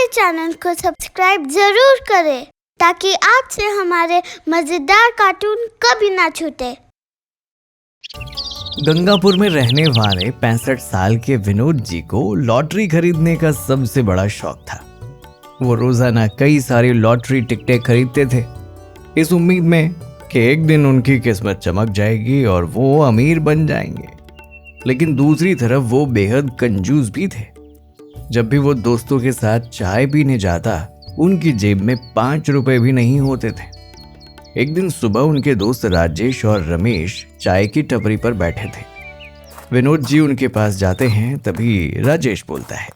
हमारे चैनल को सब्सक्राइब जरूर करें ताकि आपसे हमारे मजेदार कार्टून कभी ना छूटे। गंगापुर में रहने वाले 65 साल के विनोद जी को लॉटरी खरीदने का सबसे बड़ा शौक था। वो रोजाना कई सारी लॉटरी टिकटें खरीदते थे, इस उम्मीद में कि एक दिन उनकी किस्मत चमक जाएगी और वो अमीर बन जाएंगे। लेकिन दूसरी तरफ वो बेहद कंजूस भी थे। जब भी वो दोस्तों के साथ चाय पीने जाता, उनकी जेब में 5 रुपए भी नहीं होते थे। एक दिन सुबह उनके दोस्त राजेश और रमेश चाय की टपरी पर बैठे थे। विनोद जी उनके पास जाते हैं, तभी राजेश बोलता है,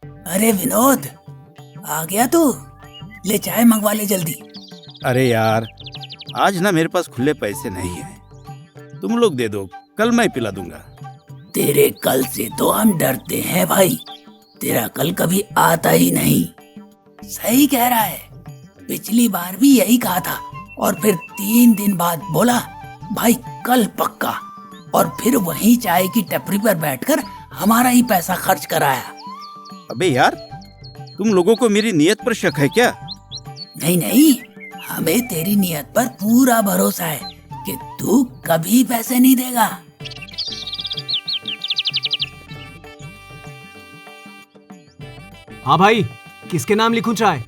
अरे विनोद, आ गया तू? ले चाय मंगवा ले जल्दी। अरे यार, आज ना मेरे पास खुले पैसे नहीं है, तुम लोग दे दो, कल मैं पिला दूंगा। तेरे कल से तो हम डरते हैं भाई, तेरा कल कभी आता ही नहीं। सही कह रहा है, पिछली बार भी यही कहा था और फिर 3 दिन बाद बोला भाई कल पक्का, और फिर वहीं चाय की टपरी पर बैठकर हमारा ही पैसा खर्च कराया। अबे यार, तुम लोगों को मेरी नियत पर शक है क्या? नहीं नहीं, हमें तेरी नियत पर पूरा भरोसा है कि तू कभी पैसे नहीं देगा। हाँ भाई, किसके नाम लिखूं चाय?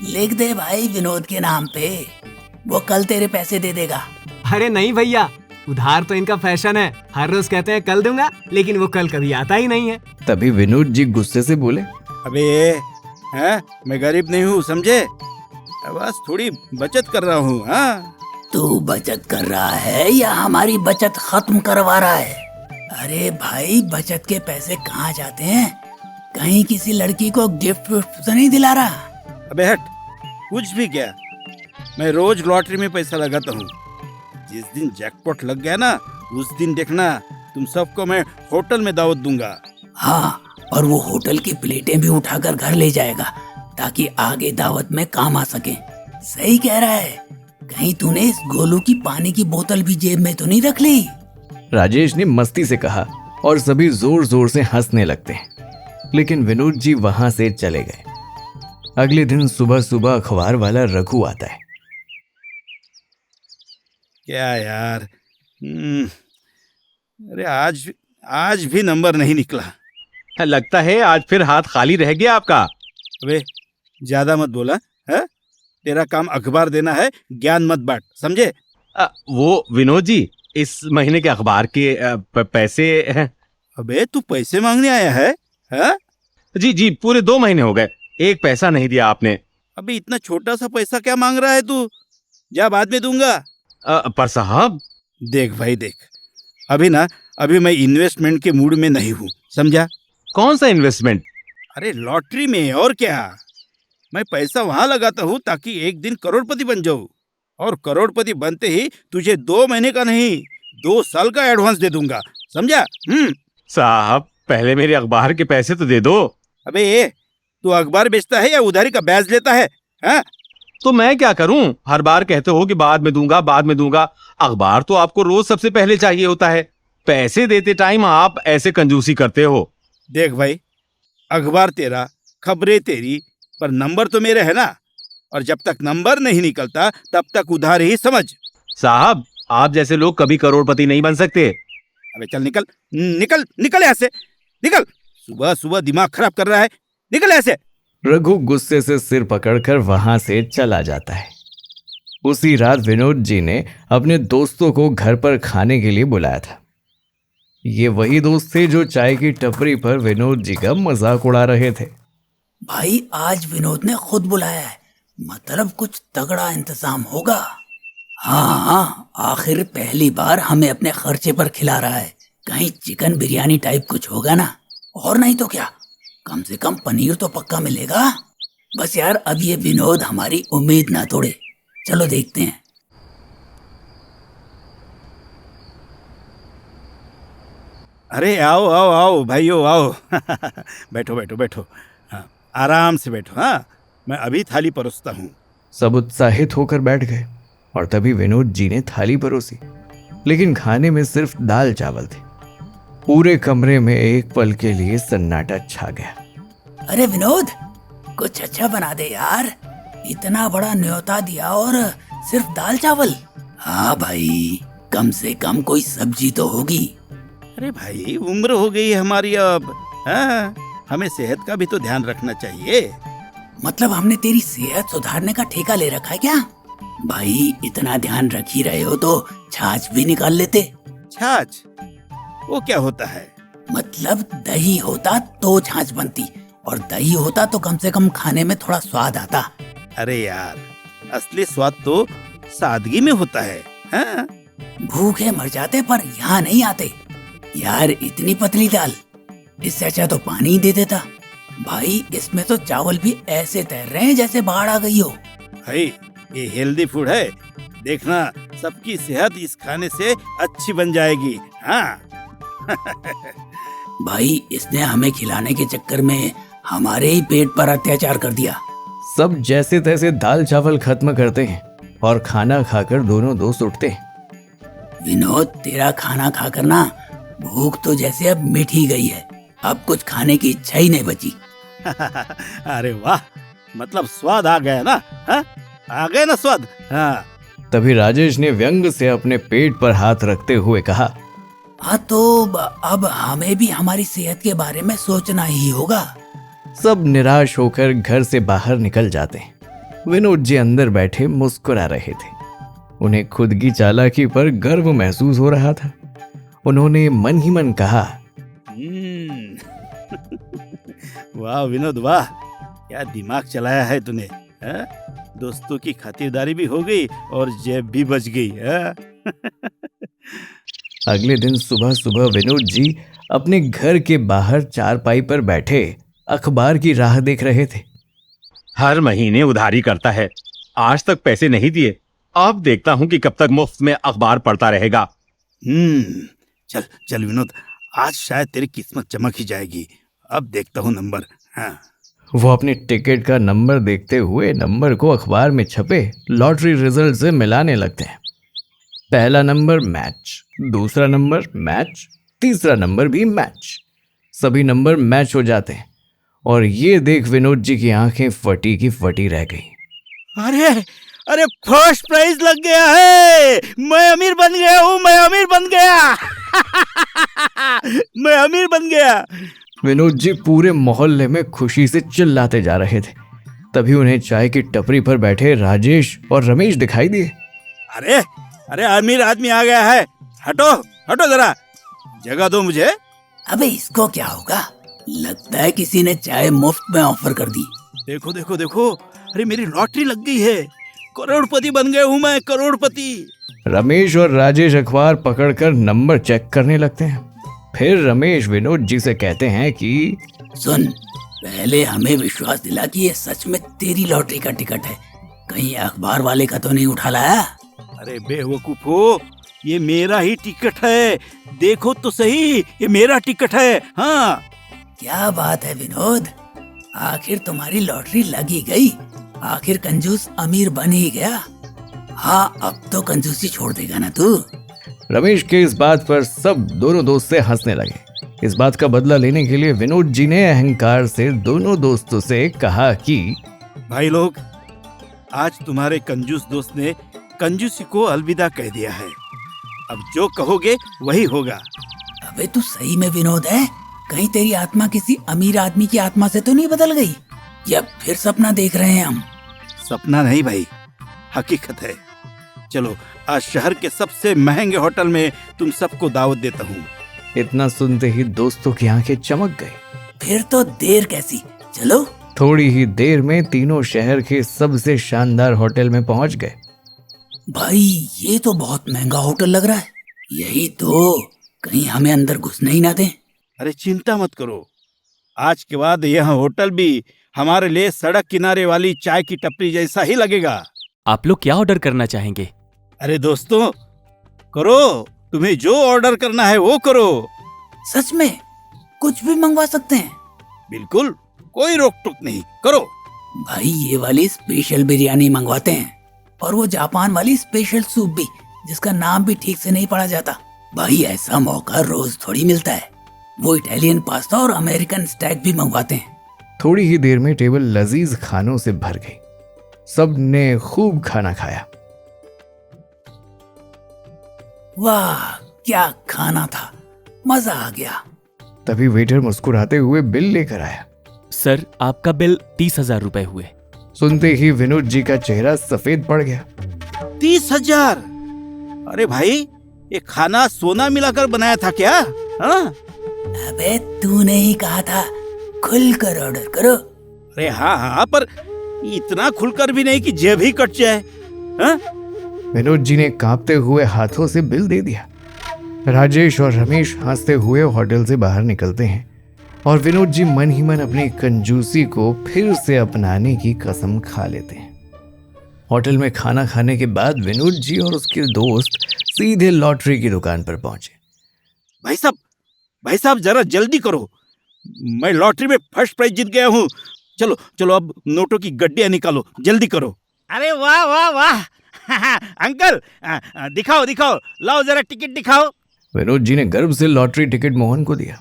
लिख दे भाई विनोद के नाम पे, वो कल तेरे पैसे दे देगा। अरे नहीं भैया, उधार तो इनका फैशन है, हर रोज कहते हैं कल दूंगा, लेकिन वो कल कभी आता ही नहीं है। तभी विनोद जी गुस्से से बोले, अबे हैं, मैं गरीब नहीं हूँ, समझे? बस थोड़ी बचत कर रहा हूँ। हाँ, तू बचत कर रहा है या हमारी बचत खत्म करवा रहा है? अरे भाई, बचत के पैसे कहाँ जाते हैं? कहीं किसी लड़की को गिफ्ट तो नहीं दिला रहा? अबे हट, कुछ भी क्या, मैं रोज लॉटरी में पैसा लगाता हूँ। जिस दिन जैकपॉट लग गया ना, उस दिन देखना, तुम सबको मैं होटल में दावत दूंगा। हाँ, और वो होटल की प्लेटें भी उठाकर घर ले जाएगा ताकि आगे दावत में काम आ सके। सही कह रहा है, कहीं तूने इस गोलू की पानी की बोतल भी जेब में तो नहीं रख ली? राजेश ने मस्ती से कहा और सभी जोर जोर से हंसने लगते हैं। लेकिन विनोद जी वहां से चले गए। अगले दिन सुबह सुबह अखबार वाला रघु आता है। क्या यार, अरे आज भी नंबर नहीं निकला। लगता है आज फिर हाथ खाली रह गया आपका। अबे ज्यादा मत बोला है? तेरा काम अखबार देना है, ज्ञान मत बांट, समझे? वो विनोद जी, इस महीने के अखबार के पैसे हैं। अबे तू पैसे मांगने आया है? जी, पूरे 2 महीने हो गए, एक पैसा नहीं दिया आपने। अबे इतना छोटा सा पैसा क्या मांग रहा है तू? जा, बाद में दूंगा। पर साहब, देख भाई देख, अभी मैं इन्वेस्टमेंट के मूड में नहीं हूँ, समझा? कौन सा इन्वेस्टमेंट? अरे लॉटरी में, और क्या। मैं पैसा वहां लगाता हूँ ताकि एक दिन करोड़पति बन जाऊँ, और करोड़पति बनते ही तुझे 2 महीने का नहीं, 2 साल का एडवांस दे दूंगा, समझा? साहब, पहले मेरे अखबार के पैसे तो दे दो। अबे तू अखबार बेचता है या उधारी का ब्याज लेता है? तो मैं क्या करूं? हर बार कहते हो कि बाद में दूंगा, बाद में दूंगा। अखबार तो आपको रोज सबसे पहले चाहिए होता है, पैसे देते टाइम आप ऐसे कंजूसी करते हो। देख भाई, अखबार तेरा, खबरें तेरी, पर नंबर तो मेरे है ना, और जब तक नंबर नहीं निकलता तब तक उधार ही समझ। साहब, आप जैसे लोग कभी करोड़पति नहीं बन सकते। अबे चल, निकल निकल निकल यहाँ से, निकल। सुबह सुबह दिमाग खराब कर रहा है, निकल ऐसे। रघु गुस्से से सिर पकड़कर वहां से चला जाता है। उसी रात विनोद जी ने अपने दोस्तों को घर पर खाने के लिए बुलाया था। ये वही दोस्त थे जो चाय की टपरी पर विनोद जी का मजाक उड़ा रहे थे। भाई, आज विनोद ने खुद बुलाया है, मतलब कुछ तगड़ा इंतजाम होगा। हाँ, आखिर पहली बार हमें अपने खर्चे पर खिला रहा है। कहीं चिकन बिरयानी टाइप कुछ होगा ना, और नहीं तो क्या, कम से कम पनीर तो पक्का मिलेगा। बस यार, अब ये विनोद हमारी उम्मीद ना तोड़े। चलो देखते हैं। अरे आओ आओ आओ भाइयों, आओ। बैठो बैठो बैठो, हाँ, आराम से बैठो। हाँ, मैं अभी थाली परोसता हूँ। सब उत्साहित होकर बैठ गए और तभी विनोद जी ने थाली परोसी, लेकिन खाने में सिर्फ दाल चावल थे। पूरे कमरे में एक पल के लिए सन्नाटा छा गया। अरे विनोद, कुछ अच्छा बना दे यार, इतना बड़ा न्योता दिया और सिर्फ दाल चावल। हाँ भाई, कम से कम कोई सब्जी तो होगी। अरे भाई, उम्र हो गई है हमारी अब। हाँ, हमें सेहत का भी तो ध्यान रखना चाहिए। मतलब हमने तेरी सेहत सुधारने का ठेका ले रखा है क्या? भाई इतना ध्यान रख ही रहे हो तो छाछ भी निकाल लेते। छाछ? वो क्या होता है? मतलब दही होता तो छाछ बनती, और दही होता तो कम से कम खाने में थोड़ा स्वाद आता। अरे यार, असली स्वाद तो सादगी में होता है। हाँ? भूखे मर जाते पर यहाँ नहीं आते। यार इतनी पतली दाल, इससे अच्छा तो पानी ही दे देता। भाई इसमें तो चावल भी ऐसे तैर रहे हैं जैसे बाढ़ आ गई हो। भाई ये हेल्दी फूड है, देखना सबकी सेहत इस खाने से अच्छी बन जाएगी। हाँ। भाई इसने हमें खिलाने के चक्कर में हमारे ही पेट पर अत्याचार कर दिया। सब जैसे तैसे दाल चावल खत्म करते हैं और खाना खाकर दोनों दोस्त उठते हैं। विनोद, तेरा खाना खाकर ना भूख तो जैसे अब मिट ही गई है, अब कुछ खाने की इच्छा ही नहीं बची। अरे वाह, मतलब स्वाद आ गया ना? हाँ? आ गया ना स्वाद? हाँ। तभी राजेश ने व्यंग से अपने पेट पर हाथ रखते हुए कहा, हाँ तो अब हमें भी हमारी सेहत के बारे में सोचना ही होगा। सब निराश होकर घर से बाहर निकल जाते हैं। विनोद जी अंदर बैठे मुस्कुरा रहे थे। उन्हें खुद की चालाकी पर गर्व महसूस हो रहा था। उन्होंने मन ही मन कहा, वाह विनोद वाह, क्या दिमाग चलाया है तूने। हाँ? दोस्तों की खातिरदारी भी हो गई और जेब भी बच गई। हाँ? अगले दिन सुबह सुबह विनोद जी अपने घर के बाहर चारपाई पर बैठे अखबार की राह देख रहे थे। हर महीने उधारी करता है, आज तक पैसे नहीं दिए। अब देखता हूँ कि कब तक मुफ्त में अखबार पढ़ता रहेगा। चल चल विनोद, आज शायद तेरी किस्मत चमक ही जाएगी। अब देखता हूँ नंबर। हाँ। वो अपने टिकट का नंबर देखते हुए नंबर को अखबार में छपे लॉटरी रिजल्ट से मिलाने लगते हैं। पहला नंबर मैच, दूसरा नंबर मैच, तीसरा नंबर भी मैच। सभी नंबर मैच हो जाते हैं और ये देख विनोद जी की आंखें फटी की फटी रह गई। अरे अरे, फर्स्ट प्राइज लग गया है। मैं अमीर बन गया हूँ, मैं अमीर बन गया। मैं अमीर बन गया। विनोद जी पूरे मोहल्ले में खुशी से चिल्लाते जा रहे थे। तभी उन्हें चाय की टपरी पर बैठे राजेश और रमेश दिखाई दिए। अरे अरे, अमीर आदमी आ गया है। हटो हटो, जरा जगह दो मुझे। अबे इसको क्या होगा? लगता है किसी ने चाय मुफ्त में ऑफर कर दी। देखो देखो देखो, अरे मेरी लॉटरी लग गई है। करोड़पति बन गया हूँ मैं, करोड़पति। रमेश और राजेश अखबार पकड़कर नंबर चेक करने लगते हैं। फिर रमेश विनोद जी से कहते हैं कि सुन, पहले हमें विश्वास दिला कि ये सच में तेरी लॉटरी का टिकट है, कहीं अखबार वाले का तो नहीं उठा लाया। अरे बेवकूफो, ये मेरा ही टिकट है। देखो तो सही, ये मेरा टिकट है। हाँ। क्या बात है विनोद, आखिर तुम्हारी लॉटरी लग ही गई। आखिर कंजूस अमीर बन ही गया। हाँ, अब तो कंजूसी छोड़ देगा ना तू। रमेश के इस बात पर सब दोनों दोस्त से हंसने लगे। इस बात का बदला लेने के लिए विनोद जी ने अहंकार से दोनों दोस्तों से कहा कि भाई लोग, आज तुम्हारे कंजूस दोस्त ने कंजूसी को अलविदा कह दिया है। अब जो कहोगे वही होगा। अबे तू सही में विनोद है? कहीं तेरी आत्मा किसी अमीर आदमी की आत्मा से तो नहीं बदल गई, या फिर सपना देख रहे हैं हम? सपना नहीं भाई, हकीकत है। चलो आज शहर के सबसे महंगे होटल में तुम सबको दावत देता हूँ। इतना सुनते ही दोस्तों की आंखें चमक गई। फिर तो देर कैसी, चलो। थोड़ी ही देर में तीनों शहर के सबसे शानदार होटल में पहुंच गए। भाई ये तो बहुत महंगा होटल लग रहा है। यही तो, कहीं हमें अंदर घुसने ही ना दें। अरे चिंता मत करो, आज के बाद यह होटल भी हमारे लिए सड़क किनारे वाली चाय की टपरी जैसा ही लगेगा। आप लोग क्या ऑर्डर करना चाहेंगे? अरे दोस्तों, करो, तुम्हें जो ऑर्डर करना है वो करो। सच में कुछ भी मंगवा सकते हैं? बिल्कुल, कोई रोक टोक नहीं, करो। भाई ये वाली स्पेशल बिरयानी मंगवाते हैं, और वो जापान वाली स्पेशल सूप भी, जिसका नाम भी ठीक से नहीं पढ़ा जाता। भाई ऐसा मौका रोज थोड़ी मिलता है। वो इटालियन पास्ता और अमेरिकन स्टैक भी मंगवाते हैं। थोड़ी ही देर में टेबल लजीज खानों से भर गई। सब ने खूब खाना खाया। वाह क्या खाना था, मजा आ गया। तभी वेटर मुस्कुराते हुए बिल लेकर आया। सर, आपका बिल 30,000 रुपए हुए। सुनते ही विनोद जी का चेहरा सफेद पड़ गया। 30,000? अरे भाई, ये खाना सोना मिलाकर बनाया था क्या? हाँ? अबे तूने ही कहा था खुलकर ऑर्डर करो। अरे हाँ, पर इतना खुलकर भी नहीं कि जेब ही कट जाए। हाँ? विनोद जी ने कांपते हुए हाथों से बिल दे दिया। राजेश और रमेश हंसते हुए होटल से बाहर निकलते हैं और विनोद जी मन ही मन अपनी कंजूसी को फिर से अपनाने की कसम खा लेते हैं। होटल में खाना खाने के बाद विनोद जी और उसके दोस्त सीधे लॉटरी की दुकान पर पहुंचे। भाई साहब जरा जल्दी करो, मैं लॉटरी में फर्स्ट प्राइज जीत गया हूँ। चलो चलो, अब नोटों की गड्डियां निकालो, जल्दी करो। अरे वाह वाह वाह अंकल, दिखाओ, लाओ जरा टिकट दिखाओ। विनोद जी ने गर्व से लॉटरी टिकट मोहन को दिया।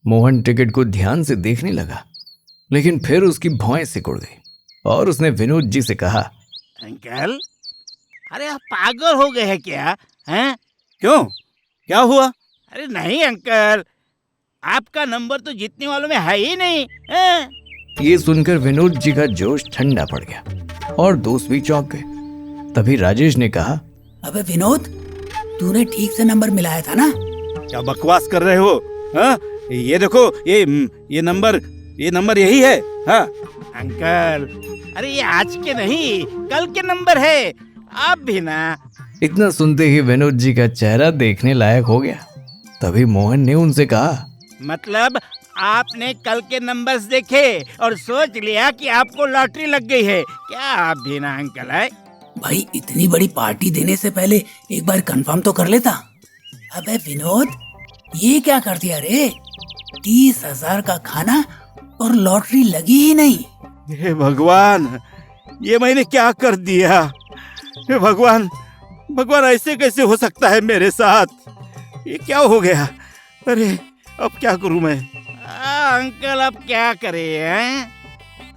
मोहन टिकट को ध्यान से देखने लगा, लेकिन फिर उसकी भौएं सिकुड़ गई और उसने विनोद जी से कहा, अंकल, अरे आप पागल हो गए हैं क्या? हैं? क्यों, क्या हुआ? अरे नहीं अंकल, आपका नंबर तो जीतने वालों में है ही नहीं। हैं? ये सुनकर विनोद जी का जोश ठंडा पड़ गया और दोस्त भी चौंक गए। तभी राजेश ने कहा, अबे विनोद, तूने ठीक से नंबर मिलाया था ना? क्या बकवास कर रहे हो? हाँ? ये देखो, ये नंबर यही है। हाँ अंकल, अरे ये आज के नहीं, कल के नंबर है। आप भी ना। इतना सुनते ही विनोद जी का चेहरा देखने लायक हो गया। तभी मोहन ने उनसे कहा, मतलब आपने कल के नंबर्स देखे और सोच लिया कि आपको लॉटरी लग गई है क्या? आप भी ना अंकल है। भाई इतनी बड़ी पार्टी देने से पहले एक बार कंफर्म तो कर लेता। अबे विनोद, ये क्या कर दिया रे? 30,000 का खाना और लॉटरी लगी ही नहीं। हे भगवान, ये मैंने क्या कर दिया? हे भगवान, ऐसे कैसे हो सकता है मेरे साथ? ये क्या हो गया? अरे अब क्या करूं मैं? अंकल अब क्या करें?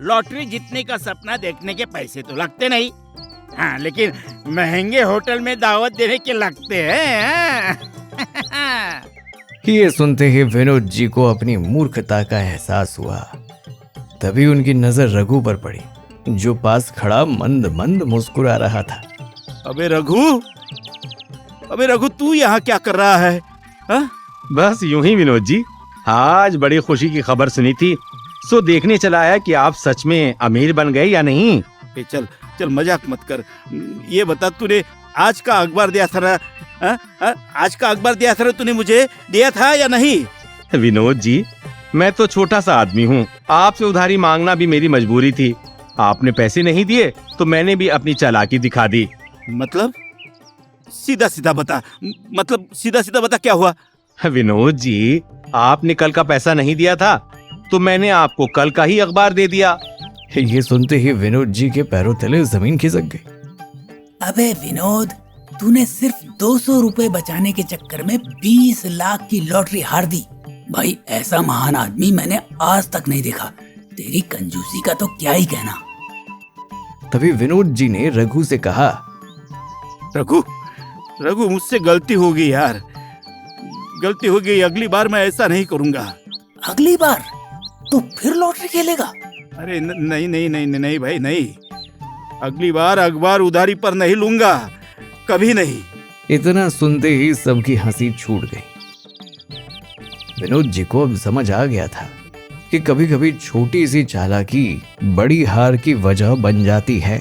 लॉटरी जीतने का सपना देखने के पैसे तो लगते नहीं, हाँ, लेकिन महंगे होटल में दावत देने के लगते हैं। ये सुनते ही विनोद जी को अपनी मूर्खता का एहसास हुआ। तभी उनकी नजर रघु पर पड़ी, जो पास खड़ा मंद मंद मुस्कुरा रहा था। अबे रघु, तू यहाँ क्या कर रहा है? हा? बस यूं ही विनोद जी, आज बड़ी खुशी की खबर सुनी थी, सो देखने चला है कि आप सच में अमीर बन गए या नहीं। चल मजाक मत कर। ये बता, तूने आज का अखबार दिया था ना? आज का अखबार दिया था ना, तूने मुझे दिया था या नहीं? विनोद जी, मैं तो छोटा सा आदमी हूँ, आपसे उधारी मांगना भी मेरी मजबूरी थी। आपने पैसे नहीं दिए तो मैंने भी अपनी चालाकी दिखा दी। मतलब सीधा सीधा बता क्या हुआ? विनोद जी, आपने कल का पैसा नहीं दिया था तो मैंने आपको कल का ही अखबार दे दिया। ये सुनते ही विनोद जी के पैरों तले जमीन खिसक गई। अबे विनोद, तूने सिर्फ 200 रुपए बचाने के चक्कर में 20 लाख की लॉटरी हार दी। भाई ऐसा महान आदमी मैंने आज तक नहीं देखा। तेरी कंजूसी का तो क्या ही कहना। तभी विनोद जी ने रघु से कहा, रघु मुझसे गलती हो गई यार, गलती हो गई। अगली बार मैं ऐसा नहीं करूंगा। अगली बार तो फिर लॉटरी खेलेगा? अरे नहीं भाई, नहीं। अगली बार अखबार उधारी पर नहीं लूंगा, कभी नहीं। इतना सुनते ही सबकी हंसी छूट गई। विनोद जी को अब समझ आ गया था कि कभी कभी छोटी सी चालाकी बड़ी हार की वजह बन जाती है।